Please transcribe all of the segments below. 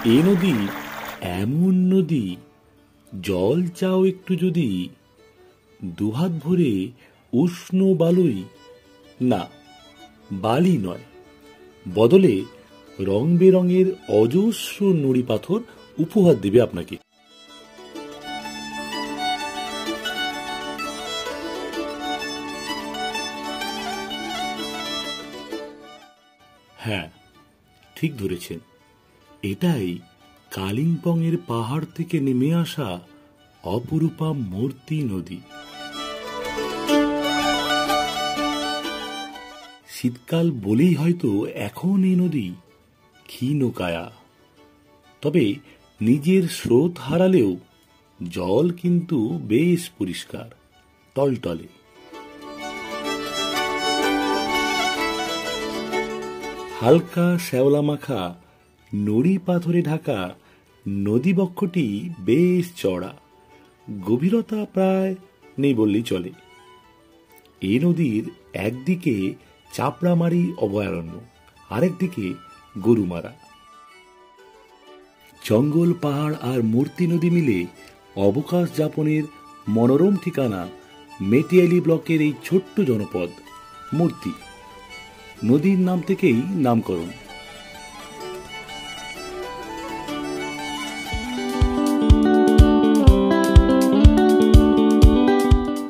এ নদী এমন নদী, জল চাও একটু যদি, দুহাত ভরে উষ্ণ বালুই, না বালি নয়, বদলে রং বেরঙের অজস্র নুড়ি পাথর উপহার দেবে আপনাকে। হ্যাঁ, ঠিক ধরেছেন, এটাই কালিম্পং এর পাহাড় থেকে নেমে আসা অপরূপা মূর্তি নদী। শীতকাল বলেই হয়তো এখন এই নদী ক্ষীণকায়া, তবে নিজের স্রোত হারালেও জল কিন্তু বেশ পরিষ্কার, টলটলে। হালকা শ্যাওলা মাখা নুড়ি পাথরে ঢাকা নদীবক্ষটি বেশ চড়া, গভীরতা প্রায় নেই বললেই চলে। এই নদীর একদিকে চাপড়ামারি অভয়ারণ্য, আরেকদিকে গরুমারা। জঙ্গল, পাহাড় আর মূর্তি নদী মিলে অবকাশ যাপনের মনোরম ঠিকানা মেটিয়ালি ব্লকের এই ছোট্ট জনপদ মূর্তি। নদীর নাম থেকেই নামকরণ।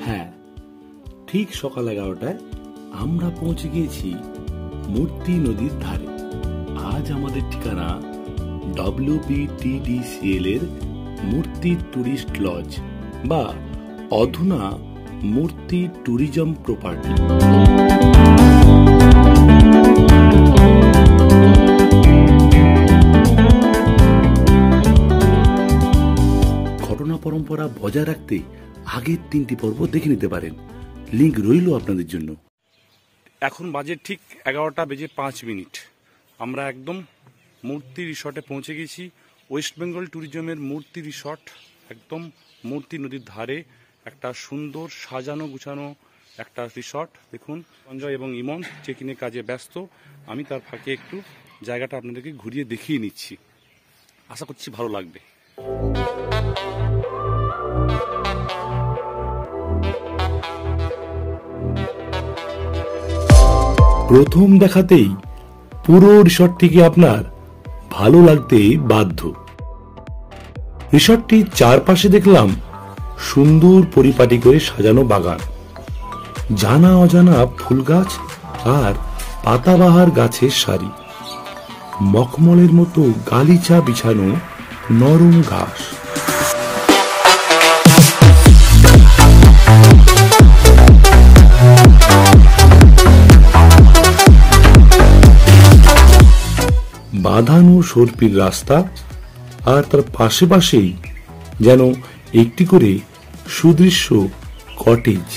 হ্যাঁ, ঠিক সকাল 11টায় আমরা পৌঁছে গিয়েছি মূর্তি নদীর ধারে। আজ আমাদের ঠিকানা WBTDCL এর মূর্তি টুরিস্ট লজ বা অধুনা মূর্তি ট্যুরিজম প্রপার্টি। ঘটনা পরম্পরা বজায় রাখতে আগের 3টি পর্ব দেখে নিতে পারেন, লিংক রইল আপনাদের জন্য। এখন বাজে ঠিক 11:05। আমরা একদম মূর্তি রিসর্টে পৌঁছে গেছি। ওয়েস্ট বেঙ্গল ট্যুরিজমের মূর্তি রিসর্ট, একদম মূর্তি নদীর ধারে একটা সুন্দর সাজানো গুছানো একটা রিসর্ট। দেখুন, সঞ্জয় এবং ইমন চেক-ইনের কাজে ব্যস্ত, আমি তার ফাঁকে একটু জায়গাটা আপনাদেরকে ঘুরিয়ে দেখিয়ে নিচ্ছি। আশা করছি ভালো লাগবে। প্রথম দেখাতেই পুরো রিসর্টটিকে আপনার ভালো লাগতে বাধ্য। রিসর্টটির চারপাশে দেখলাম সুন্দর পরিপাটি করে সাজানো বাগান, জানা অজানা ফুল গাছ আর পাতাবাহার গাছের সারি, মখমলের মতো গালিচা বিছানো নরম ঘাস। বাঁধানো সর্পির রাস্তা, আর তার পাশে পাশেই যেন একটি করে সুদৃশ্য কটেজ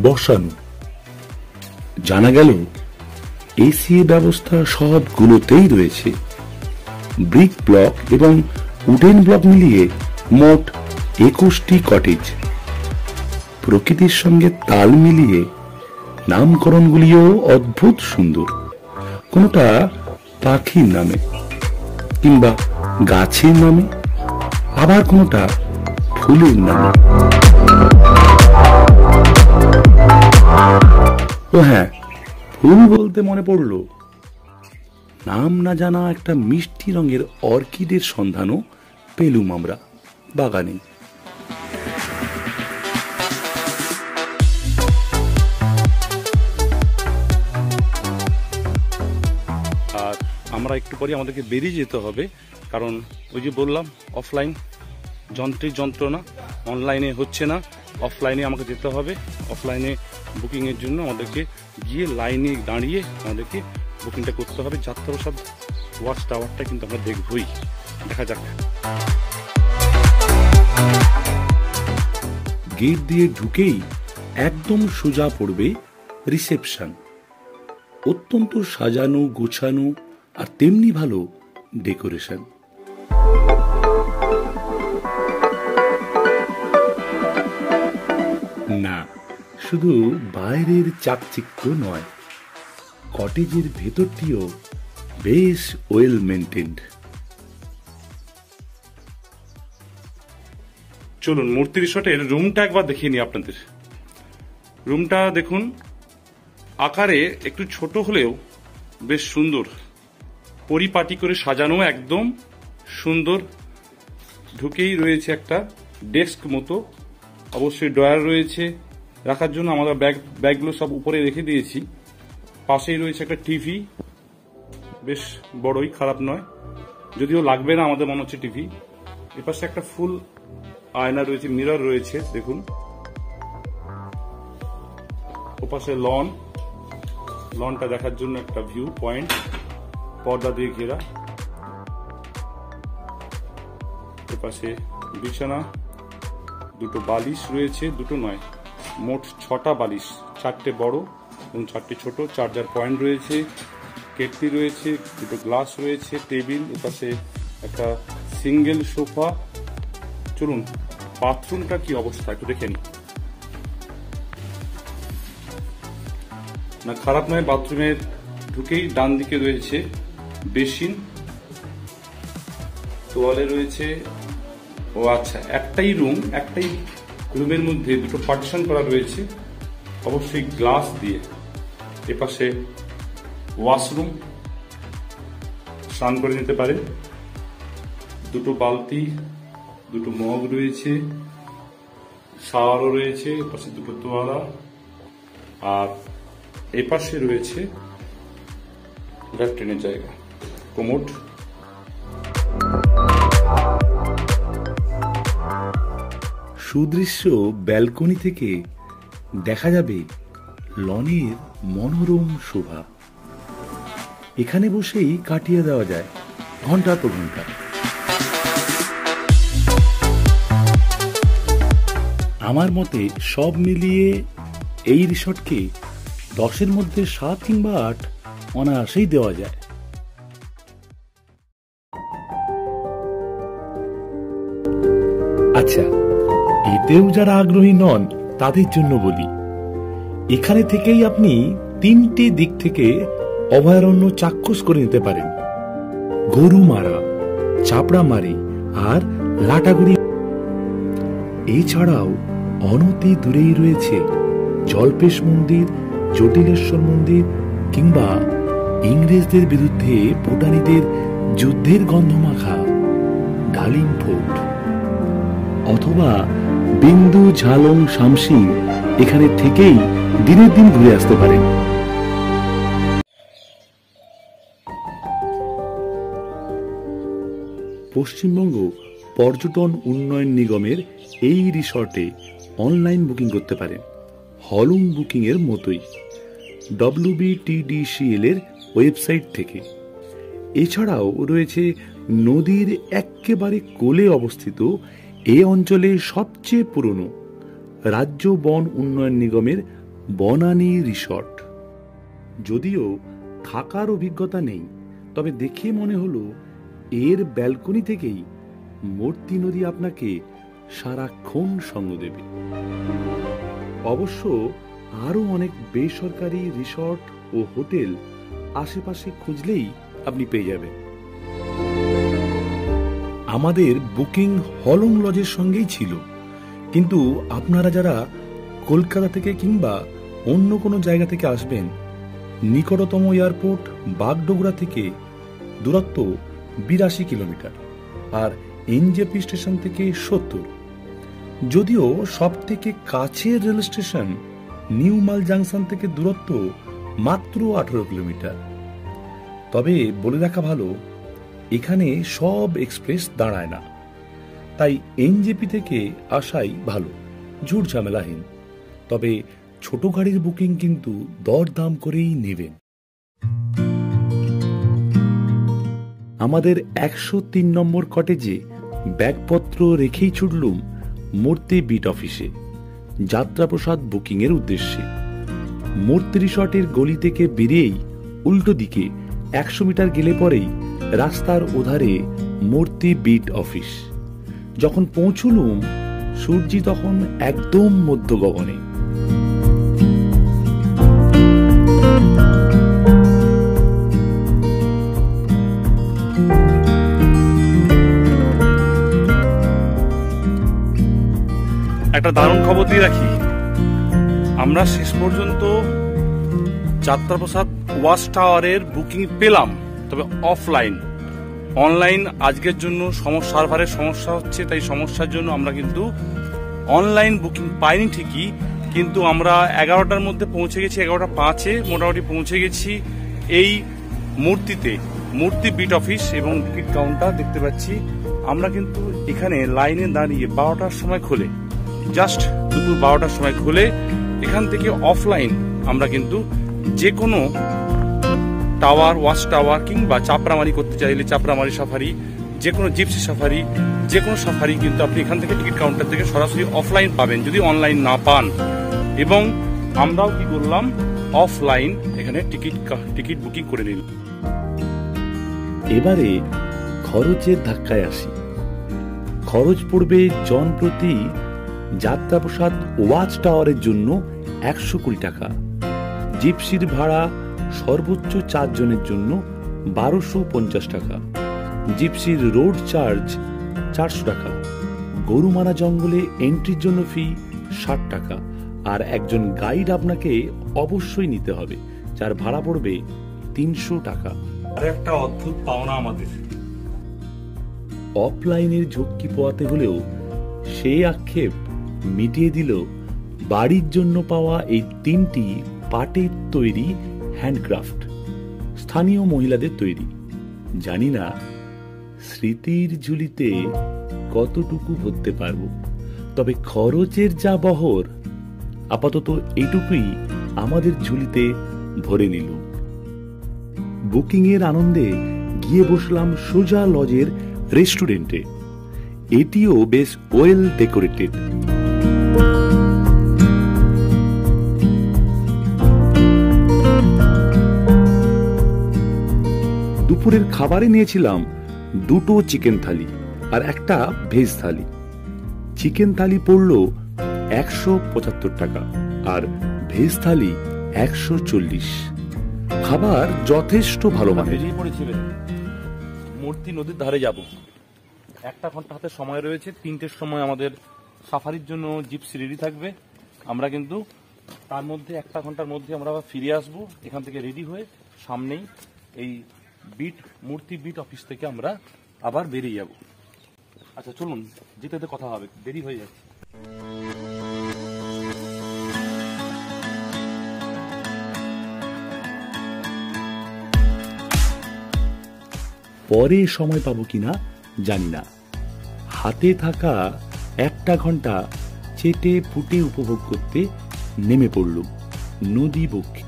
বসানো। জানা গেল এসি ব্যবস্থা সবগুলোতেই রয়েছে। ব্রিক ব্লক এবং উডেন ব্লক মিলিয়ে মোট 21টি কটেজ। প্রকৃতির সঙ্গে তাল মিলিয়ে নামকরণগুলিও অদ্ভুত সুন্দর, কোনটা পাখির নামে কিংবা গাছের নামে, আবার কোনটা ফুলের নামে। ও হ্যাঁ, ফুল বলতে মনে পড়ল, নাম না জানা একটা মিষ্টি রঙের অর্কিডের সন্ধানও পেলুম আমরা বাগানে। আর আমরা একটু পরে আমাদেরকে বেরিয়ে যেতে হবে, কারণ ওই যে বললাম অফলাইন যন্ত্রের যন্ত্রণা, অনলাইনে হচ্ছে না, অফলাইনে আমাকে যেতে হবে। অফলাইনে বুকিংয়ের জন্য আমাদেরকে গিয়ে লাইনে দাঁড়িয়ে আমাদেরকে বুকিংটা করতে হবে। যাত্রাপ্রসাদ ওয়াচ টাওয়ারটা কিন্তু আমরা দেখবই, দেখা যাক। গেট দিয়ে ঢুকেই একদম সোজা পড়বে রিসেপশন। অত্যন্ত সাজানো গোছানো আর তেমনি ভালো ডেকোরেশন। না, শুধু বাইরের চাকচিক্য নয়, কটেজের ভেতরটিও বেশ ওয়েল মেনটেন্ড। চলুন মূর্তি রিসর্টের রুমটা একবার দেখিয়ে নিই আপনাদের। রুমটা দেখুন, আকারে একটু ছোট হলেও বেশ সুন্দর, পরিপাটি করে সাজানো, একদম সুন্দর। ঢুকেই রয়েছে একটা ডেস্ক মতো, অবশ্যই ড্রয়ার রয়েছে রাখার জন্য। আমরা ব্যাগগুলো সব উপরে রেখে দিয়েছি। পাশেই রয়েছে একটা টিভি, বেশ বড়ই, খারাপ নয়, যদিও লাগবে না আমাদের মনে হচ্ছে টিভি। এপাশে একটা ফুল আয়না রয়েছে, মিরর রয়েছে দেখুন। ওপাশে লনটা দেখার জন্য একটা ভিউ পয়েন্ট, পর্দা দিয়ে ঘেরা। এপাশে বিছানা, দুটো বালিশ রয়েছে, দুটো নয় মোট 6টা বালিশ, 4টে বড় এবং 4টে ছোট। চার্জার পয়েন্ট রয়েছে, কেটলি রয়েছে, দুটো গ্লাস রয়েছে, টেবিল, এপাশে একটা সিঙ্গেল সোফা। চলুন বাথরুমটা কি অবস্থা একটু দেখেন। না খারাপ নয়, বাথরুমের ঢুকেই ডান দিকে রয়েছে বেসিন, তোয়ালে রয়েছে। ও আচ্ছা, একটাই রুমের মধ্যে দুটো পার্টিশন করা রয়েছে, অবশ্যই গ্লাস দিয়ে। এপাশে ওয়াশরুম, স্নান করে নিতে পারে। দুটো বালতি, দুটো মগ রয়েছে, শাওয়ারও রয়েছে। এপাশে দুটো তোয়ালা, আর এপাশে রয়েছে ল্যাট্রিনের জায়গা, কোমোড। সুদৃশ্য ব্যালকনি থেকে দেখা যাবে লনের মনোরম শোভা। এখানে বসেই কাটিয়ে দেওয়া যায় ঘন্টার পর ঘন্টা। আমার মতে সব মিলিয়ে এই রিসর্টকে 10-এর মধ্যে 7 কিংবা 8 অনায়াসেই দেওয়া যায়। আচ্ছা, এতেও যারা আগ্রহী নন তাদের জন্য বলি, এখানে থেকেই আপনি 3টে দিক থেকে অভয়ারণ্য চাক্ষুষ করে নিতে পারেন। গরুমারা, চাপড়ামারি আর লাটাগুড়ি। এছাড়াও অনতি দূরেই রয়েছে জল্পেশ মন্দির, জটিলেশ্বর মন্দির, কিংবা ইংরেজদের বিরুদ্ধে ভুটানিদের যুদ্ধের গন্ধমাখা ডালিম ফোর্ট, অথবা বিন্দু ঝালং শামসিং। এখানে থেকেই দিনের দিন ঘুরে আসতে পারেন। পশ্চিমবঙ্গ পর্যটন উন্নয়ন নিগমের এই রিসর্টে অনলাইন বুকিং করতে পারেন, হলুম বুকিং এর মতোই WBTDCL এর ওয়েবসাইট থেকে। এছাড়াও রয়েছে নদীর একেবারে কোলে অবস্থিত এ অঞ্চলের সবচেয়ে পুরনো রাজ্য বন উন্নয়ন নিগমের বনানী রিসর্ট। যদিও থাকার অভিজ্ঞতা নেই, তবে দেখে মনে হলো এর ব্যালকনি থেকেই মূর্তি নদী আপনাকে সারাক্ষণ সঙ্গ দেবে। অবশ্য আরো অনেক বেসরকারি রিসর্ট ও হোটেল আশেপাশে খুঁজলেই আপনি পেয়ে যাবেন। আমাদের বুকিং হলং লজের সঙ্গেই ছিল, কিন্তু আপনারা যারা কলকাতা থেকে কিংবা অন্য কোনো জায়গা থেকে আসবেন, নিকটতম এয়ারপোর্ট বাগডোগরা থেকে দূরত্ব 82 কিলোমিটার আর এনজেপি স্টেশন থেকে 70। যদিও সব থেকে কাছের রেল স্টেশন নিউমাল জাংশন থেকে দূরত্ব মাত্র 18 কিলোমিটার। তবে বলে রাখা ভালো, এখানে সব এক্সপ্রেস দাঁড়ায় না, তাই এনজেপি থেকে আসাই ভালো, ঝুট ঝামেলাহীন। তবে ছোট গাড়ির বুকিং কিন্তু দরদাম করেই নেবেন। আমাদের 103 নম্বর কটেজে ব্যাগপত্র রেখেই ছুটলুম মূর্তি বিট অফিসে যাত্রাপ্রসাদ বুকিং এর উদ্দেশ্যে। মূর্তি রিসর্টের গলি থেকে বেরিয়েই উল্টো দিকে 100 মিটার গেলে পরেই রাস্তার ওধারে মূর্তি বিট অফিস। যখন পৌঁছলুম, সূর্য তখন একদম মধ্য গগনে। একটা দারুণ খবর দিয়ে রাখি, আমরা শেষ পর্যন্ত যাত্রাপ্রসাদ ওয়াচ টাওয়ারের বুকিং পেলাম, তবে অফলাইন। অনলাইন আজকের জন্য সার্ভারের সমস্যা হচ্ছে, তাই সমস্যার জন্য আমরা কিন্তু অনলাইন বুকিং পাইনি ঠিকই, কিন্তু আমরা 11টার মধ্যে পৌঁছে গেছি, 11টা 5-এ মোটামুটি পৌঁছে গেছি এই মূর্তি বিট অফিস এবং টিকিট কাউন্টার দেখতে পাচ্ছি। আমরা কিন্তু এখানে লাইনে দাঁড়িয়ে 12টার সময় খোলে, জাস্ট দুপুর 12টার সময় খোলে। এখান থেকে অফলাইন আমরা কিন্তু যে কোনো টাওয়ার, ওয়াচ টাওয়ার কিংবা চাপড়ামারি করতে চাইলে চাপড়ামারি সাফারি, যে কোনো জিপসি সাফারি, যে কোনো সাফারি কিন্তু আপনি এখান থেকে টিকিট কাউন্টার থেকে সরাসরি অফলাইন পাবেন যদি অনলাইন না পান। এবং আমরাও কি করলাম, অফলাইন এখানে টিকিট বুকিং করে নিলাম। এবারে খরচের ধাক্কায় আসি। খরচ পড়বে জন প্রতি যাত্রাপ্রসাদ ওয়াচ টাওয়ারের জন্য 120 টাকা। জিপসির ভাড়া সর্বোচ্চ 4 জনের জন্য 1250 টাকা। জিপসির রোড চার্জ 400 টাকা। গরুমারা জঙ্গলে এন্ট্রির জন্য ফি 60 টাকা। আর একজন গাইড আপনাকে অবশ্যই নিতে হবে, যার ভাড়া পড়বে 300 টাকা। আর একটা অদ্ভুত পাওনা আমাদের, অফলাইনের ঝক্কি পোয়াতে হলেও সেই আক্ষেপ মিটিয়ে দিল বাড়ির জন্য পাওয়া এই 3টি পাটের তৈরি হ্যান্ডক্রাফট, স্থানীয় মহিলাদের তৈরি। জানি না স্মৃতির ঝুলিতে কতটুকু ভরতে পারবো, তবে খরচের যা বহর, আপাতত এইটুকুই আমাদের ঝুলিতে ভরে নিল। বুকিং এর আনন্দে গিয়ে বসলাম সোজা লজের রেস্টুরেন্টে। এটিও বেশ ওয়েল ডেকোরেটেড। দুপুরের খাবারে নিয়েছিলাম 2টো চিকেন থালি আর একটা ভেজ থালি। চিকেন থালি পড়ল 175 টাকা আর ভেজ থালি 140। খাবার যথেষ্ট ভালো মানের। বেরিয়ে পড়েছিলেন, মূর্তি নদীর ধারে যাব। 1 ঘন্টা হাতে সময় রয়েছে, 3টের সময় আমাদের সাফারির জন্য জিপসি রেডি থাকবে। আমরা কিন্তু তার মধ্যে 1 ঘন্টার মধ্যে আমরা আবার ফিরে আসবো এখান থেকে রেডি হয়ে। সামনেই এই মূর্তি বিট অফিস থেকে আমরা আবার বেরিয়ে যাব। আচ্ছা চলুন, যেতে যেতে কথা হবে, দেরি হয়ে যাচ্ছে। পরে সময় পাবো কিনা জানি না। হাতে থাকা 1 ঘন্টা চেটে ফুটে উপভোগ করতে নেমে পড়ল নদী বক্ষে।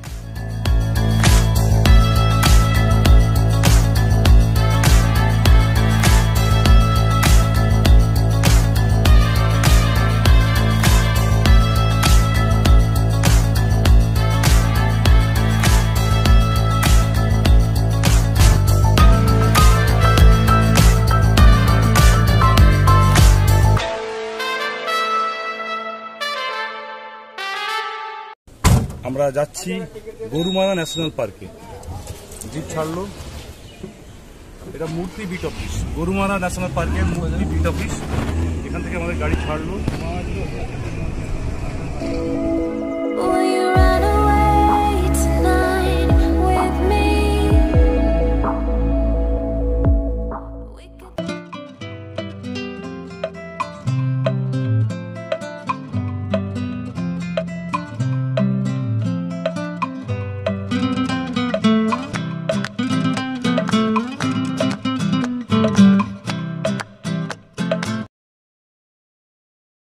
আমরা যাচ্ছি গরুমারা ন্যাশনাল পার্কে। জিপ ছাড়লো, এটা মূর্তি বিট অফিস, গরুমারা ন্যাশনাল পার্কের মূর্তি বিট অফিস। এখান থেকে আমাদের গাড়ি ছাড়লো।